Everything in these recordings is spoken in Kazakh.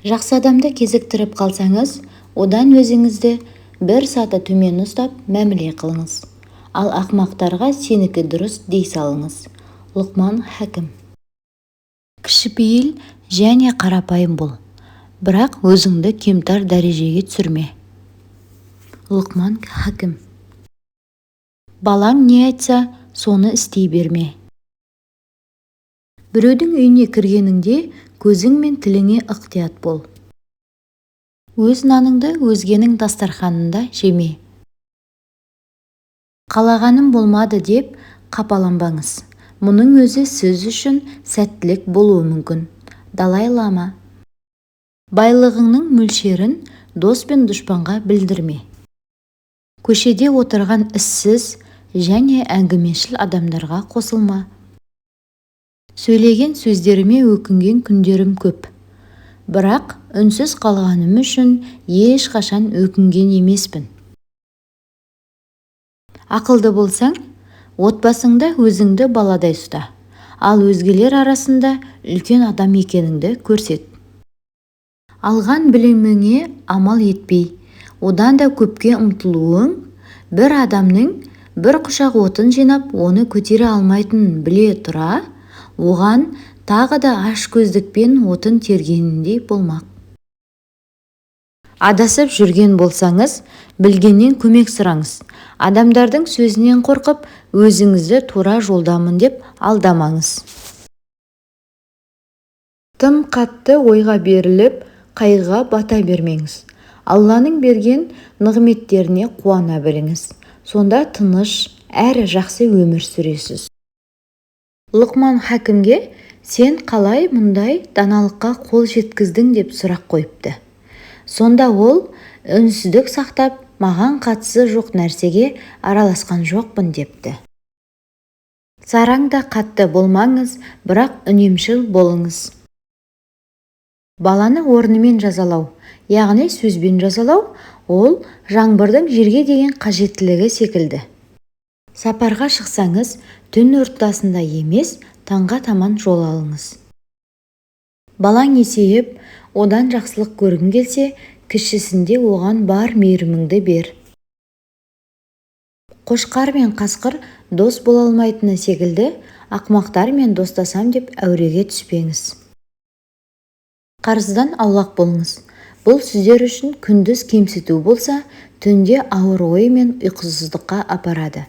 Жақсы адамды кезіктіріп қалсаңыз, одан өзіңізді бір саты төмен ұстап мәміле қылыңыз. Ал ақымақтарға сенікі дұрыс дей салыңыз. Лұқман Хәкім. Кішіпейіл және қарапайым бол, бірақ өзіңді кемтар дәрежеге түсірме. Лұқман Хәкім. Балаң не айтса, соны істей берме. Біреудің үйіне кіргеніңде көзің мен тіліңе ықтият бол. Өз наныңды өзгенің дастарханында жеме. Қалағаным болмады деп қапаланбаңыз. Мұның өзі сіз үшін сәттілік болуы мүмкін. Далай Лама. Байлығыңның мөлшерін дос пен дұшпанға білдірме. Көшеде отырған іссіз және әңгімешіл адамдарға қосылма. Сөйлеген сөздеріме өкінген күндерім көп. Бірақ үнсіз қалғаным үшін ешқашан өкінген емеспін. Ақылды болсаң, отбасыңда өзіңді баладай ұста, ал өзгелер арасында үлкен адам екеніңді көрсет. Алған біліміңе амал етпей, одан да көпке ұмтылуың, бір адамның бір құшақ отын жинап, оны көтере алмайтынын біле тұра, оған тағы да аш көздікпен отын тергеніндей болмақ. Адасып жүрген болсаңыз, білгеннен көмек сұраңыз. Адамдардың сөзінен қорқып, өзіңізді тура жолдамын деп алдамаңыз. Тым қатты ойға беріліп, қайғыға бата бермеңіз. Алланың берген нығметтеріне қуана біліңіз. Сонда тыныш, әрі жақсы өмір сүресіз. Лұқман Хәкімге сен қалай мұндай даналыққа қол жеткіздің деп сұрақ қойыпты. Сонда ол үнсіздік сақтап, маған қатысы жоқ нәрсеге араласқан жоқпын депті. Сараң да қатты болмаңыз, бірақ үнемшіл болыңыз. Баланы орнымен жазалау, яғни сөзбен жазалау, ол жаңбырдың жерге деген қажеттілігі секілді. Сапарға шықсаңыз, түн ортасында емес, таңға таман жол алыңыз. Балаң есейіп, одан жақсылық көргің келсе, кішісінде оған бар мейіріміңді бер. Қошқар мен қасқыр дос бола алмайтыны секілді, ақымақтармен достасам деп әуреге түспеңіз. Қарыздан аулақ болыңыз. Бұл сіздер үшін күндіз кемсіту болса, түнде ауыр ой мен ұйқысыздыққа апарады.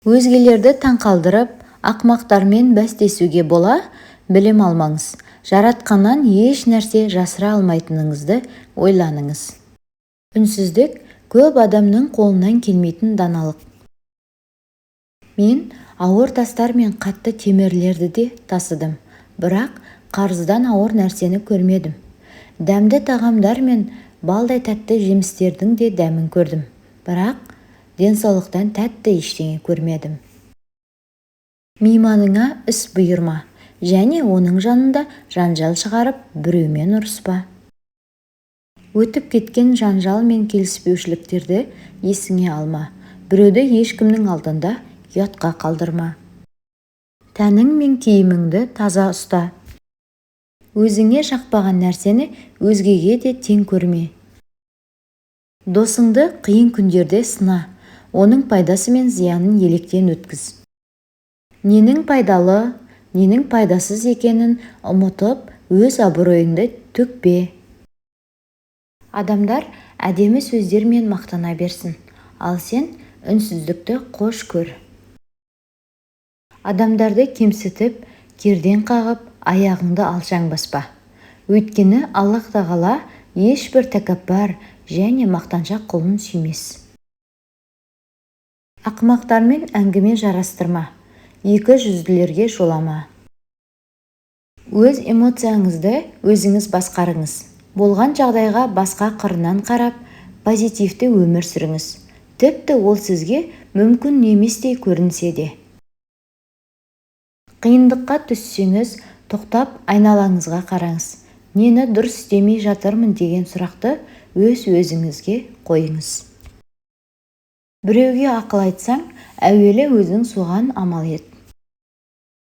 Өзгелерді таңқалдырып, ақымақтармен бәстесуге бола, білім алмаңыз. Жаратқаннан еш нәрсе жасыра алмайтыныңызды ойланыңыз. Үнсіздік көп адамның қолынан келмейтін даналық. Мен ауыр тастар мен қатты темірлерді де тасыдым, бірақ қарыздан ауыр нәрсені көрмедім. Дәмді тағамдар мен балдай тәтті жемістердің де дәмін көрдім, бірақ денсаулықтан тәтті ештеңе көрмедім. Мейманыңа іс бұйырма, және оның жанында жанжал шығарып, біреумен ұрыспа. Өтіп кеткен жанжал мен келіспеушіліктерді есіңе алма. Біреуді ешкімнің алдында ұятқа қалдырма. Тәнің мен киіміңді таза ұста. Өзіңе жақпаған нәрсені өзгеге де тең көрме. Досыңды қиын күндерде сына, оның пайдасы мен зиянын електен өткіз. Ненің пайдалы, ненің пайдасыз екенін ұмытып, өз абыройыңды төкпе. Адамдар әдемі сөздермен мақтана берсін, ал сен үнсіздікті қош көр. Адамдарды кемсітіп, керден қағып, аяғыңды алшаң баспа. Өйткені Аллах Тағала ешбір тәкаппар және мақтаншақ құлын сүймес. Ақымақтармен әңгіме жарастырма, екі жүзділерге жолама. Өз эмоцияңызды өзіңіз басқарыңыз. Болған жағдайға басқа қырынан қарап, позитивті өмір сүріңіз. Тіпті ол сізге мүмкін еместей көрінсе де. Қиындыққа түссеңіз, тоқтап айналаңызға қараңыз. Нені дұрыс істемей жатырмын деген сұрақты өз-өзіңізге қойыңыз. Біреуге ақыл айтсаң, әуелі өзің соған амал ет.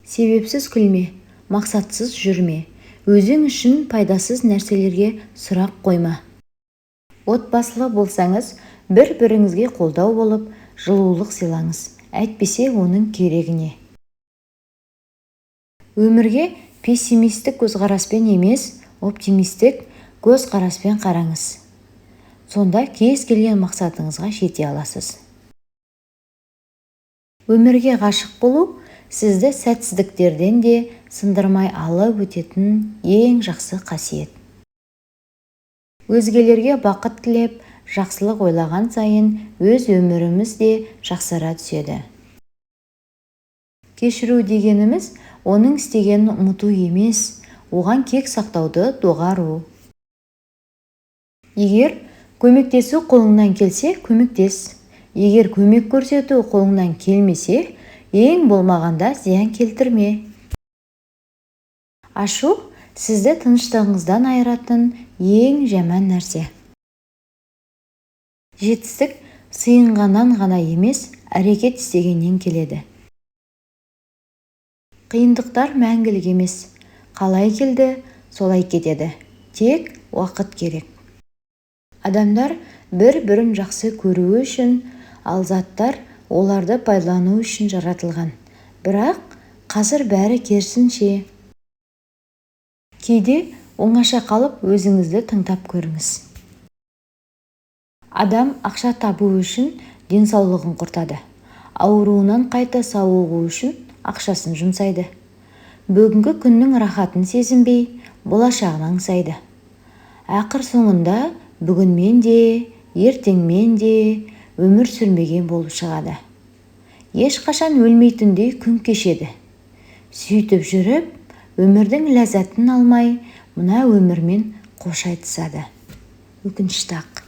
Себепсіз күлме, мақсатсыз жүрме. Өзің үшін пайдасыз нәрселерге сұрақ қойма. Отбасылы болсаңыз, бір-біріңізге қолдау болып, жылулық сыйлаңыз. Әйтпесе оның керегіне. Өмірге пессимистік көзқараспен емес, оптимистік көзқараспен қараңыз. Сонда кез келген мақсатыңызға жете аласыз. Өмірге ғашық болу сізді сәтсіздіктерден де сындырмай алып өтетін ең жақсы қасиет. Өзгелерге бақыт тілеп, жақсылық ойлаған сайын өз өміріміз де жақсара түседі. Кешіру дегеніміз оның істегенін ұмыту емес, оған кек сақтауды доғару. Егер көмектесу қолыңнан келсе, көмектес. Егер көмек көрсету қолыңнан келмесе, ең болмағанда зиян келтірме. Ашу сізді тыныштығыңыздан айыратын ең жаман нәрсе. Жетістік сыйынғаннан ғана емес, әрекет істегеннен келеді. Қиындықтар мәңгілік емес. Қалай келді, солай кетеді. Тек уақыт керек. Адамдар бір-бірін жақсы көруі үшін, ал заттар оларды пайдалану үшін жаратылған. Бірақ қазір бәрі керісінше. Кейде оңаша қалып өзіңізді тыңдап көріңіз. Адам ақша табу үшін денсаулығын құртады. Ауруынан қайта сауығу үшін ақшасын жұмсайды. Бүгінгі күннің рахатын сезінбей, болашағын аңсайды. Ақыр соңында бүгінмен де, ертеңмен де өмір сүрмеген болып шығады. Ешқашан өлмейтіндей күн кешеді. Сөйтіп жүріп, өмірдің ләззатын алмай, мына өмірмен қош айтысады. Өкінішті ақ.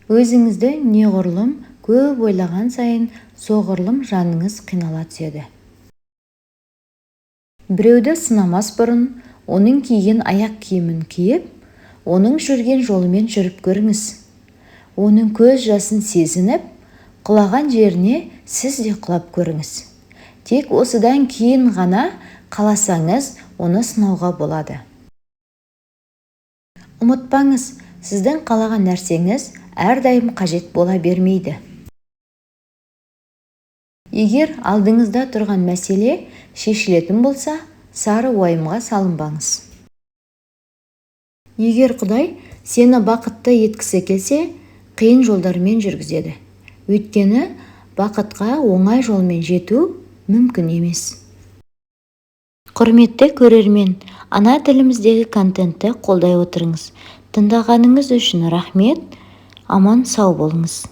Өзіңізді неғұрлым көп ойлаған сайын, соғұрлым жаныңыз қинала түседі. Біреуді сынамас бұрын, оның киген аяқ киімін киіп, оның жүрген жолымен жүріп көріңіз. Оның көз жасын сезініп, құлаған жеріне сіз де құлап көріңіз. Тек осыдан кейін ғана қаласаңыз, оны сынауға болады. Ұмытпаңыз, сіздің қалаған нәрсеңіз әрдайым қажет бола бермейді. Егер алдыңызда тұрған мәселе шешілетін болса, сары уайымға салынбаңыз. Егер Құдай сені бақытты еткісі келсе, қиын жолдармен жүргізеді. Өйткені бақытқа оңай жолмен жету мүмкін емес. Құрметті көрермен, ана тіліміздегі контентті қолдай отырыңыз. Тыңдағаныңыз үшін рахмет. Аман сау болыңыз.